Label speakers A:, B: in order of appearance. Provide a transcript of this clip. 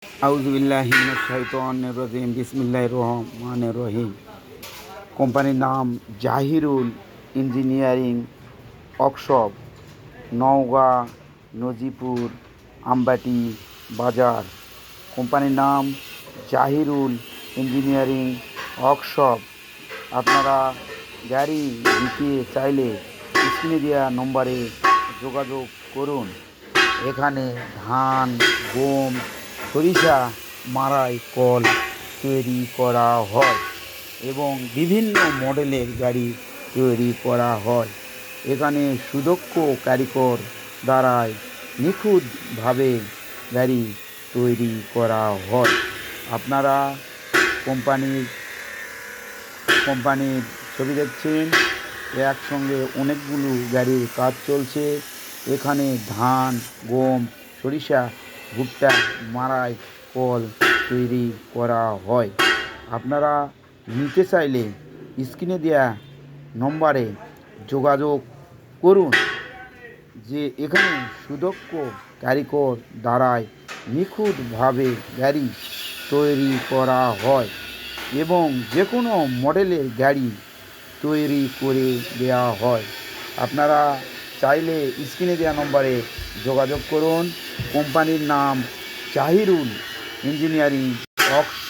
A: আউযুবিল্লাহি মিনাশ শাইতানির রাজিম বিসমিল্লাহির রহমানির রহিম। কোম্পানির নাম জাহিরুল ইঞ্জিনিয়ারিং ওয়ার্কশপ, নওগাঁ, নজিপুর, আমবাটি বাজার। কোম্পানির নাম জাহিরুল ইঞ্জিনিয়ারিং ওয়ার্কশপ। আপনারা গাড়ি নিতে চাইলে স্ক্রিনে দেওয়া নম্বরে যোগাযোগ করুন। এখানে ধান, গম, সরিষা মাড়াই কল তৈরি করা হয় এবং বিভিন্ন মডেলের গাড়ি তৈরি করা হয়। এখানে সুদক্ষ কারিগর দ্বারাই নিখুঁতভাবে গাড়ি তৈরি করা হয়। আপনারা কোম্পানির কোম্পানির ছবি দেখছেন, একসঙ্গে অনেকগুলো গাড়ির কাজ চলছে। এখানে ধান, গম, সরিষা, ভুট্টা মাড়াই কল তৈরি করা হয়। আপনারা নিতে চাইলে স্ক্রিনে দেওয়া নম্বরে যোগাযোগ করুন। যে এখানে সুদক্ষ কারিগর দ্বারাই নিখুঁতভাবে গাড়ি তৈরি করা হয় এবং যে কোনো মডেলের গাড়ি তৈরি করে দেওয়া হয়। আপনারা চাইলে স্ক্রিনে দেওয়া নম্বরে যোগাযোগ করুন। কোম্পানির নাম জাহিরুল ইঞ্জিনিয়ারিং ওয়ার্কশপ।